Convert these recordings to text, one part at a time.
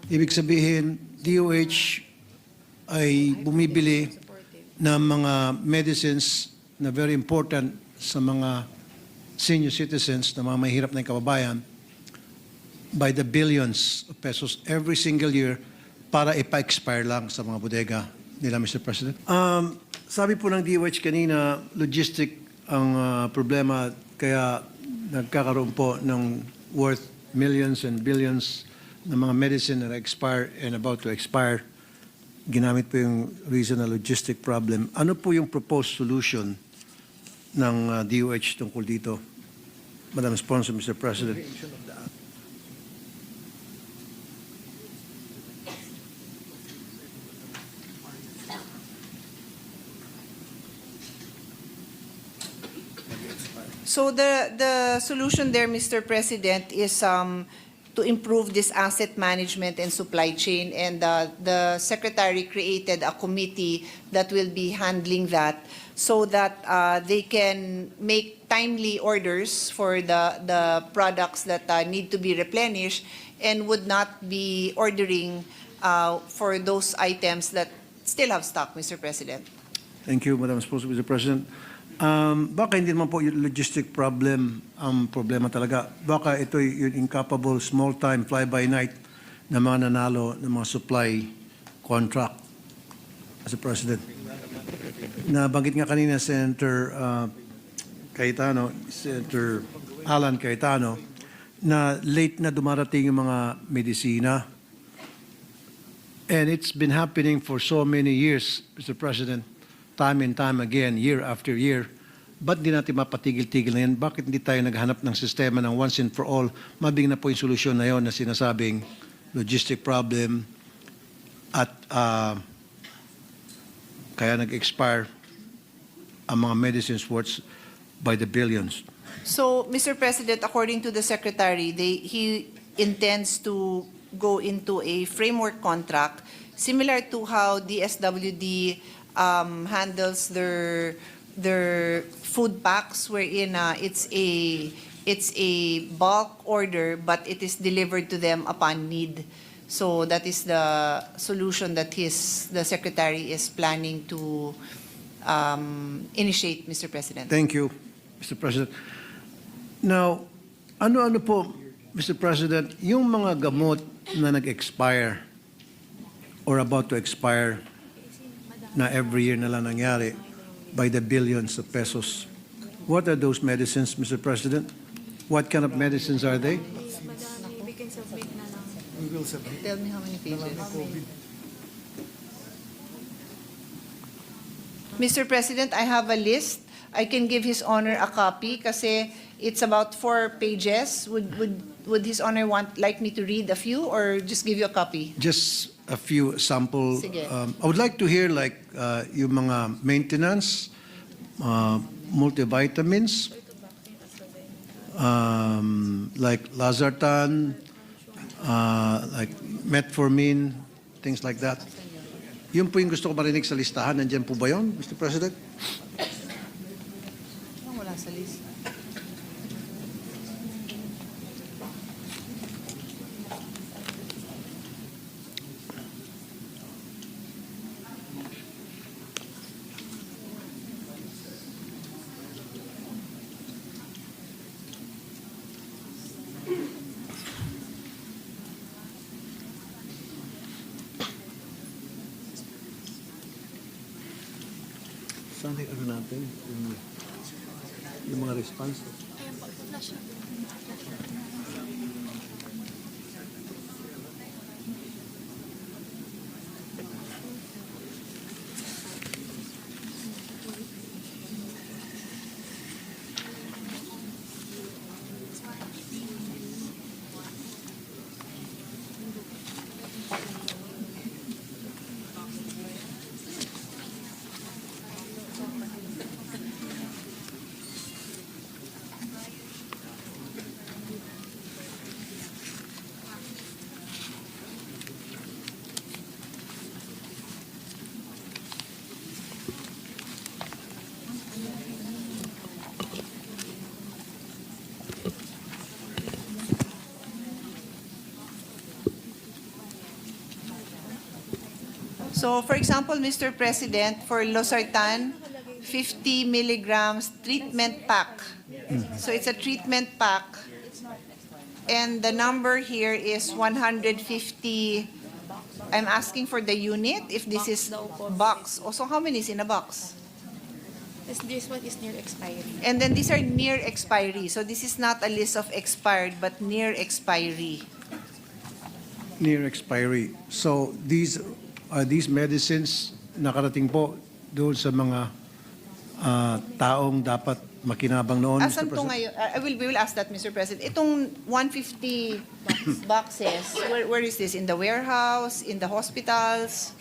Ibig sabihin, DOH ay bumibili ng mga medicines na very important sa mga senior citizens na mga mahirap na kababayan by the billions of pesos every single year para ipa-expire lang sa mga bodega nila, Mr. President. Sabi po ng DOH kanina, logistic ang problema, kaya nagkakaroon po ng worth millions and billions ng mga medicine na expire and about to expire. Ginamit po yung reason na logistic problem. Ano po yung proposed solution ng DOH tungkol dito? Madam Sponsor, Mr. President. So the solution there, Mr. President, is to improve this asset management and supply chain, and the Secretary created a committee that will be handling that so that they can make timely orders for the products that need to be replenished and would not be ordering for those items that still have stock, Mr. President. Thank you, Madam Sponsor, Mr. President. Baka hindi naman po yung logistic problem ang problema talaga. Baka ito yung incapable small-time fly-by-night na mga nanalo ng mga supply contract, Mr. President. Nabanggit nga kanina Senator Cayetano, Senator Alan Cayetano, na late na dumarating yung mga medisina. And it's been happening for so many years, Mr. President, time and time again, year after year. Ba't di natin mapatigil-tigil na yan? Bakit hindi tayo naghanap ng sistema ng once and for all? Mabing na po yung solusyon na yon na sinasabing logistic problem at kaya nag-expire ang mga medicines worth by the billions. So, Mr. President, according to the Secretary, he intends to go into a framework contract similar to how DSWD handles their food packs, wherein it's a bulk order, but it is delivered to them upon need. So that is the solution that the Secretary is planning to initiate, Mr. President. Thank you, Mr. President. Now, ano-ano po, Mr. President, yung mga gamot na nag-expire or about to expire na every year na lang nangyari by the billions of pesos. What are those medicines, Mr. President? What kind of medicines are they? We can submit na lang. We will submit. Tell me how many pages. Mr. President, I have a list. I can give His Honor a copy kasi it's about 4 pages. Would His Honor like me to read a few or just give you a copy? Just a few sample. Sige. I would like to hear like yung mga maintenance, multivitamins, like Lazartan, like metformin, things like that. Yun po yung gusto ko marinig sa listahan. Nandiyan po ba yun, Mr. President? Wala sa list. Saan ano natin? Yung mga response. Ayan po, flash na. So, for example, Mr. President, for losartan, 50 milligrams treatment pack. So it's a treatment pack. And the number here is 150. I'm asking for the unit, if this is box. Also, how many is in a box? This one is near expiry. And then these are near expiry. So this is not a list of expired, but near expiry. Near expiry. So these medicines nakarating po doon sa mga taong dapat makinabang noon, Mr. Asan to President? ngayon? We will ask that, Mr. President. Itong 150 boxes, where is this? In the warehouse? In the hospitals?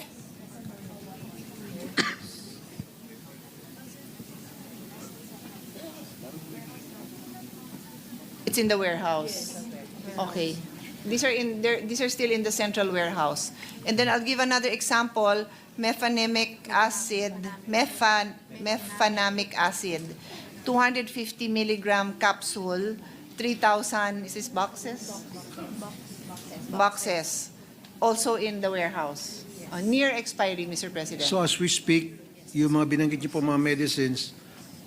It's in the warehouse. Okay. These are in there. These are still in the central warehouse. And then I'll give another example: mefenamic acid, mefenamic acid, 250 milligram capsule, 3,000. Is this boxes? Boxes. Also in the warehouse. Near expiry, Mr. President. So as we speak, yung mga binanggit niyo po mga medicines,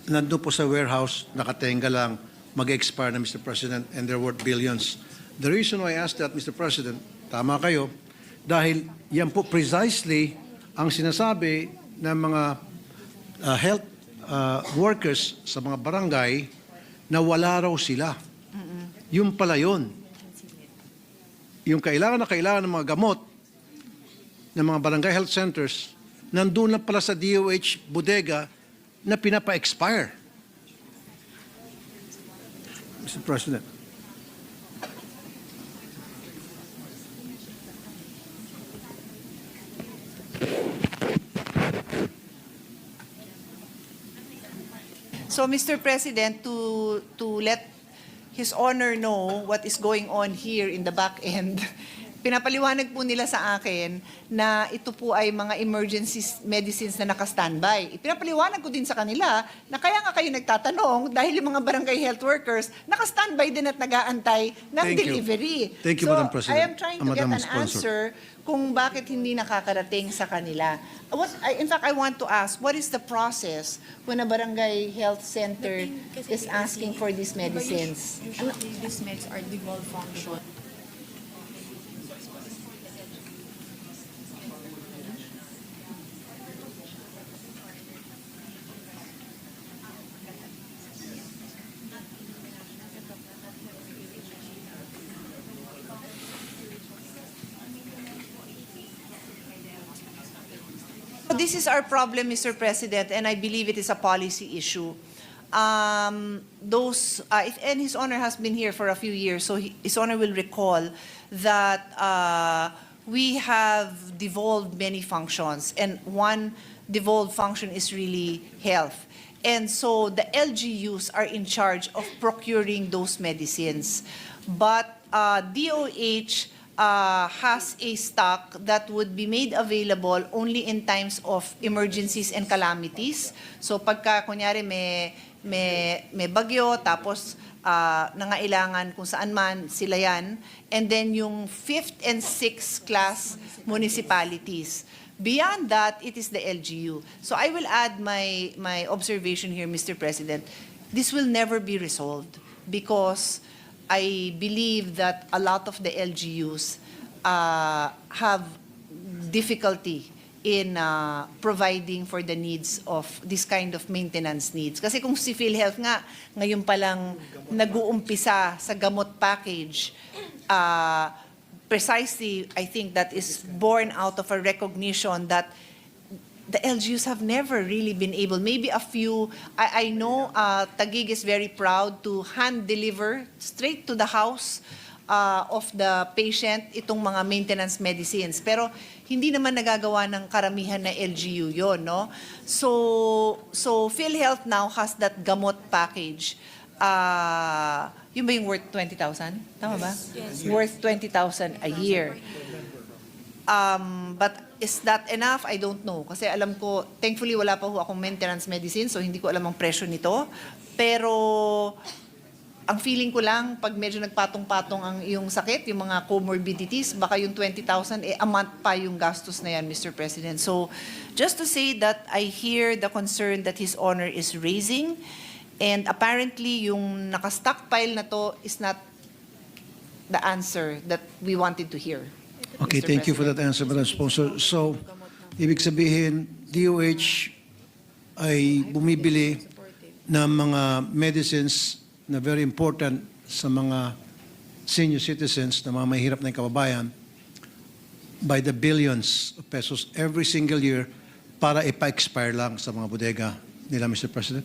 nandun po sa warehouse, nakatenga lang, mag-expire na, Mr. President, and they're worth billions. The reason why I asked that, Mr. President, tama kayo, dahil yan po precisely ang sinasabi ng mga health workers sa mga barangay na wala raw sila. Yung pala yun. Yung kailangan ng mga gamot ng mga barangay health centers, nandun lang pala sa DOH bodega na pinapa-expire. Mr. President. So, Mr. President, to let His Honor know what is going on here in the back end, pinapaliwanag po nila sa akin na ito po ay mga emergency medicines na naka-standby. Pinapaliwanag ko din sa kanila na kaya nga kayo nagtatanong dahil yung mga barangay health workers naka-standby din at nag-aantay ng Thank you. delivery. Thank you, So, Madam President. I am trying to get Madam an Sponsor. answer kung bakit hindi nakakarating sa kanila. In fact, I want to ask, what is the process when a barangay health center is asking for these medicines? Usually, these meds are devolved function. This is our problem, Mr. President, and I believe it is a policy issue. And His Honor has been here for a few years, so His Honor will recall that we have devolved many functions, and one devolved function is really health. And so the LGUs are in charge of procuring those medicines. But DOH has a stock that would be made available only in times of emergencies and calamities. So pagka kunyari may bagyo, tapos nangailangan kung saan man sila yan, and then yung 5th and 6th class municipalities. Beyond that, it is the LGU. So I will add my observation here, Mr. President. This will never be resolved because I believe that a lot of the LGUs have difficulty in providing for the needs of this kind of maintenance needs. Kasi kung si PhilHealth nga, ngayon palang nag-uumpisa sa gamot package, precisely, I think that is born out of a recognition that the LGUs have never really been able, maybe a few, I know Taguig is very proud to hand deliver straight to the house of the patient itong mga maintenance medicines. Pero hindi naman nagagawa ng karamihan na LGU yon, no? So PhilHealth now has that gamot package. Yun ba yung worth 20,000? Tama ba? Yes. Worth 20,000 a year. But is that enough? I don't know. Kasi alam ko, thankfully wala pa ho akong maintenance medicine, so hindi ko alam ang presyo nito. Pero ang feeling ko lang, pag medyo nagpatong-patong ang iyong sakit, yung mga comorbidities, baka yung 20,000, a month pa yung gastos na yan, Mr. President. So, just to say that I hear the concern that His Honor is raising, and apparently yung naka-stockpile na to is not the answer that we wanted to hear. Okay, Mr. thank you for President. that answer, Madam Sponsor. So, ibig sabihin, DOH ay bumibili ng mga medicines na very important sa mga senior citizens na mga mahirap na kababayan by the billions of pesos every single year para ipa-expire lang sa mga bodega nila, Mr. President?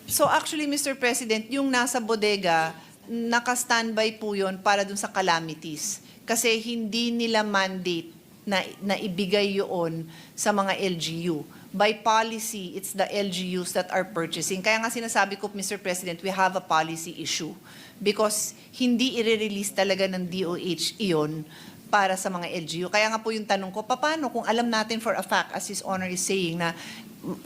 So actually, Mr. President, yung nasa bodega, naka-standby po yun para dun sa calamities. Kasi hindi nila mandate na ibigay yun sa mga LGU. By policy, it's the LGUs that are purchasing. Kaya nga sinasabi ko, Mr. President, we have a policy issue. Because hindi i-release talaga ng DOH iyon para sa mga LGU. Kaya nga po yung tanong ko, paano kung alam natin for a fact, as His Honor is saying, na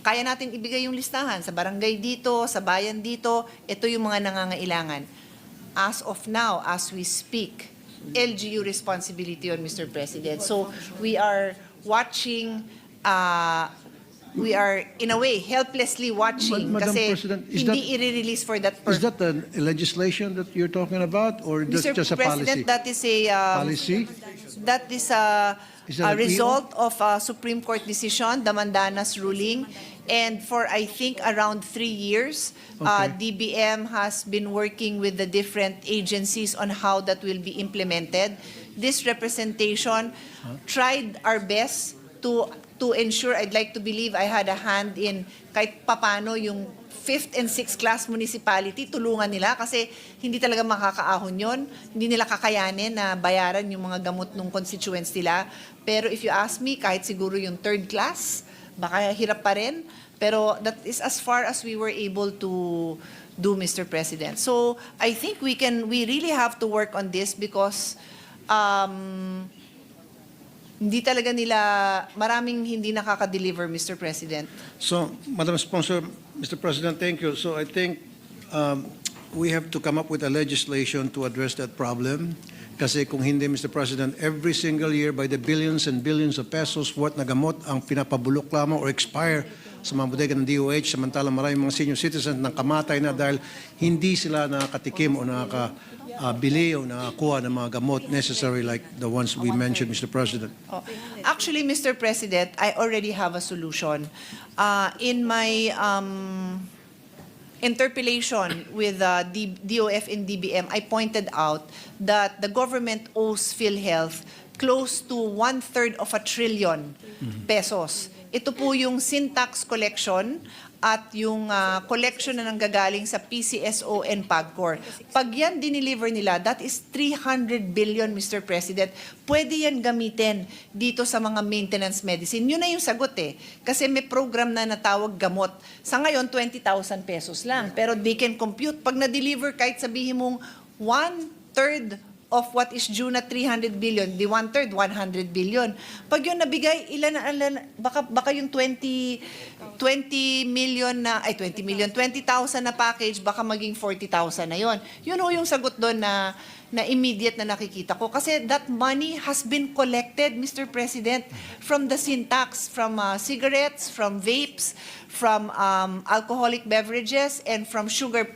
kaya natin ibigay yung listahan sa barangay dito, sa bayan dito, ito yung mga nangangailangan. As of now, as we speak, LGU responsibility on Mr. President. So we are watching, we are in a way helplessly watching Madam kasi President, is hindi i-release for that Is purpose. that a legislation that you're talking about or Mr. just a President, policy? that is a Policy? that is a, Is that a an result of a Supreme Court decision, the Mandanas ruling, and for I think around 3 years, Okay. DBM has been working with the different agencies on how that will be implemented. This representation tried our best to ensure, I'd like to believe I had a hand in kahit papano yung 5th and 6th class municipality, tulungan nila kasi hindi talaga makakaahon yon, hindi nila kakayanin na bayaran yung mga gamot ng constituents nila. Pero if you ask me, kahit siguro yung 3rd class, baka hirap pa rin. Pero that is as far as we were able to do, Mr. President. So I think we really have to work on this because hindi talaga nila, maraming hindi nakaka-deliver, Mr. President. So, Madam Sponsor, Mr. President, thank you. So I think we have to come up with a legislation to address that problem. Kasi kung hindi, Mr. President, every single year by the billions and billions of pesos worth na gamot ang pinapabulok lamang or expire sa mga bodega ng DOH, samantalang maraming mga senior citizens nang kamatay na dahil hindi sila nakakatikim o nakakabili o nakakuha ng mga gamot necessary like the ones we mentioned, Mr. President. Oh. Actually, Mr. President, I already have a solution. In my interpellation with DOF and DBM, I pointed out that the government owes PhilHealth close to 1/3 of a trillion pesos. Ito po yung sin tax collection at yung collection na nanggagaling sa PCSO and PAGCOR. Pag yan dineliver nila, that is 300 billion, Mr. President. Pwede yan gamitin dito sa mga maintenance medicine. Yun na yung sagot eh. Kasi may program na natawag gamot. Sa ngayon, 20,000 pesos lang. Pero they can compute. Pag na-deliver, kahit sabihin mong 1/3 of what is due na 300 billion, di 1/3, 100 billion. Pag yun nabigay, baka yung 20 million na, 20,000 na package, baka maging 40,000 na yon. Yun o yung sagot doon na immediate na nakikita ko. Kasi that money has been collected, Mr. President, from the sin tax, from cigarettes, from vapes, from alcoholic beverages, and from sugared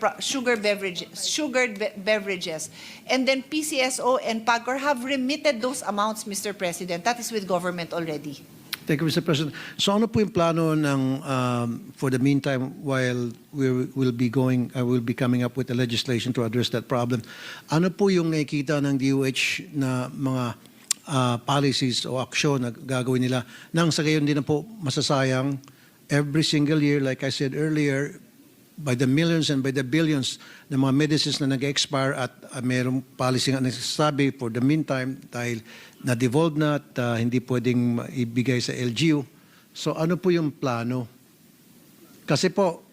beverages. And then PCSO and PAGCOR have remitted those amounts, Mr. President. That is with government already. Thank you, Mr. President. So ano po yung plano ng, for the meantime, while we will be coming up with a legislation to address that problem, ano po yung nakikita ng DOH na mga policies o aksyon na gagawin nila nang sa gayon din na po masasayang every single year, like I said earlier, by the millions and by the billions ng mga medicines na nag-expire at mayroong policy nga nagsasabi for the meantime dahil na-devolve na at hindi pwedeng ibigay sa LGU. So ano po yung plano? Kasi po,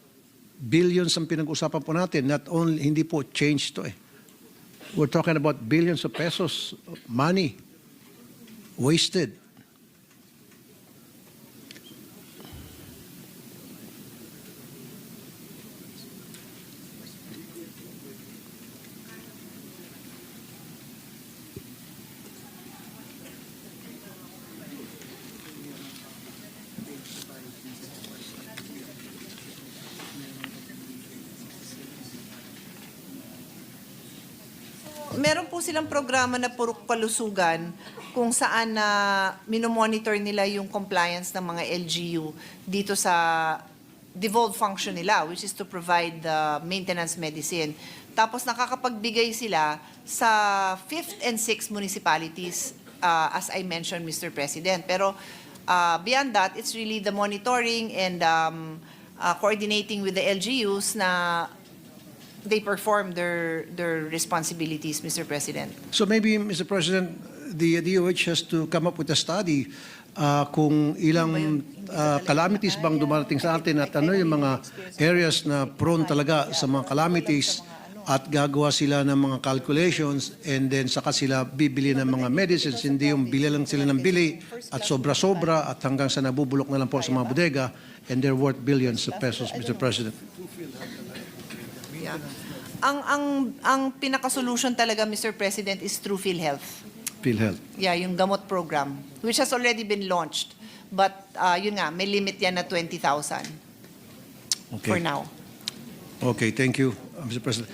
billions ang pinag-usapan po natin, not only, hindi po change to eh. We're talking about billions of pesos, money, wasted. meron po silang programa na Purok Kalusugan kung saan na minomonitor nila yung compliance ng mga LGU dito sa devolved function nila, which is to provide the maintenance medicine. Tapos nakakapagbigay sila sa 5th and 6th municipalities, as I mentioned, Mr. President. Pero beyond that, it's really the monitoring and coordinating with the LGUs na they perform their responsibilities, Mr. President. So maybe, Mr. President, the DOH has to come up with a study kung ilang calamities bang dumarating sa atin at ano yung mga areas na prone talaga sa mga calamities at gagawa sila ng mga calculations and then saka sila bibili ng mga medicines, hindi yung bili lang sila ng bili at sobra-sobra at hanggang sa nabubulok na lang po sa mga bodega and they're worth billions of pesos, Mr. President. Yeah. Ang pinaka-solution talaga, Mr. President, is through PhilHealth. PhilHealth. Yeah, yung gamot program, which has already been launched. But yun nga, may limit yan na 20,000 for now. Okay, thank you, Mr. President.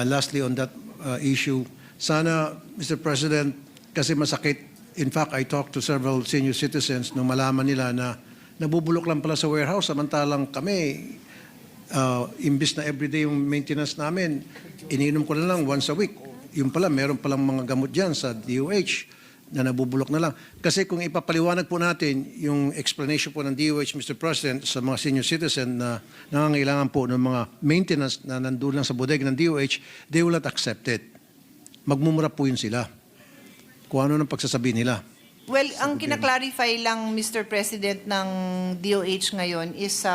Lastly, on that issue, sana, Mr. President, kasi masakit. In fact, I talked to several senior citizens nung malaman nila na nabubulok lang pala sa warehouse, samantalang kami, imbis na everyday yung maintenance namin, iniinom ko na lang once a week. Yung pala, meron palang mga gamot dyan sa DOH na nabubulok na lang. Kasi kung ipapaliwanag po natin yung explanation po ng DOH, Mr. President, sa mga senior citizen na nangangailangan po ng mga maintenance na nandun lang sa bodega ng DOH, they will not accept it. Magmumura po yun sila. Kung ano ng pagsasabi nila. Well, ang kinaklarify lang, Mr. President, ng DOH ngayon is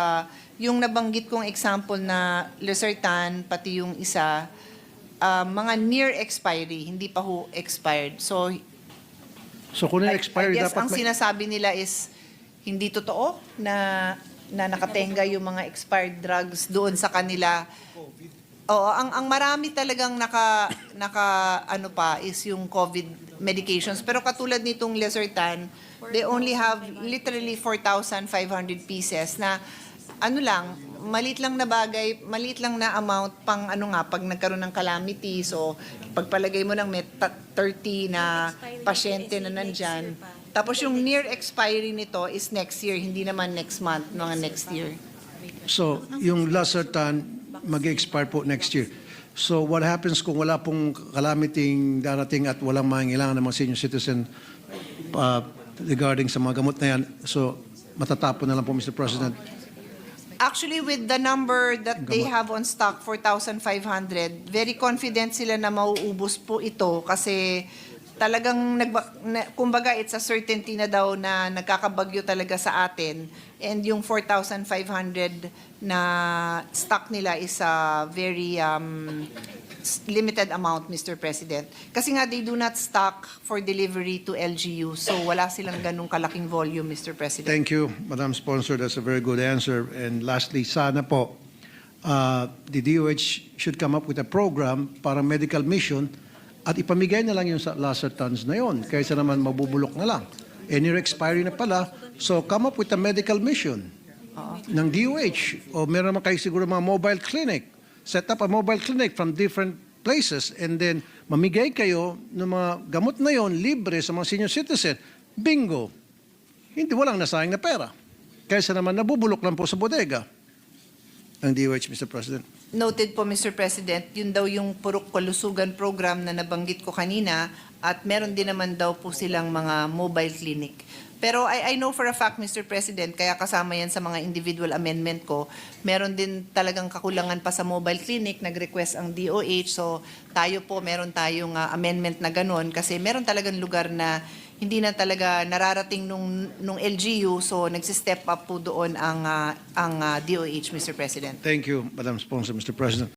yung nabanggit kong example na Losartan, pati yung isa, mga near expiry, hindi pa ho expired. So kung na-expire, I guess dapat ang sinasabi nila is hindi totoo na nakatenga yung mga expired drugs doon sa kanila. Oo, ang marami talagang naka ano pa is yung COVID medications. Pero katulad nitong Losartan, they only have literally 4,500 pieces na ano lang, maliit lang na bagay, maliit lang na amount pang ano nga, pag nagkaroon ng calamity, so pagpalagay mo ng may 30 na pasyente na nandyan. Tapos yung near expiry nito is next year, hindi naman next month, mga next year. So, yung Losartan, mag-expire po next year. So, what happens kung wala pong calamity darating at walang mangailangan ng mga senior citizen regarding sa mga gamot na yan? So, matatapon na lang po, Mr. President. Actually, with the number that they have on stock, 4,500, very confident sila na mauubos po ito kasi talagang, kumbaga, it's a certainty na daw na nagkakabagyo talaga sa atin. And yung 4,500 na stock nila is a very limited amount, Mr. President. Kasi nga, they do not stock for delivery to LGU. So wala silang ganung kalaking volume, Mr. President. Thank you, Madam Sponsor. That's a very good answer. And lastly, sana po, the DOH should come up with a program para medical mission at ipamigay na lang yung sa Losartans na yon kaysa naman mabubulok na lang. Near expiry na pala. So come up with a medical mission ng DOH. O meron naman kayo siguro mga mobile clinic. Set up a mobile clinic from different places and then mamigay kayo ng mga gamot na yon libre sa mga senior citizen. Bingo! Hindi, walang nasayang na pera. Kaysa naman nabubulok lang po sa bodega ng DOH, Mr. President. Noted po, Mr. President, yun daw yung Purok Kalusugan program na nabanggit ko kanina at meron din naman daw po silang mga mobile clinic. Pero I know for a fact, Mr. President, kaya kasama yan sa mga individual amendment ko, meron din talagang kakulangan pa sa mobile clinic, nag-request ang DOH, so tayo po, meron tayong amendment na ganun kasi meron talagang lugar na hindi na talaga nararating nung LGU, so nagsi-step up po doon ang DOH, Mr. President. Thank you, Madam Sponsor, Mr. President.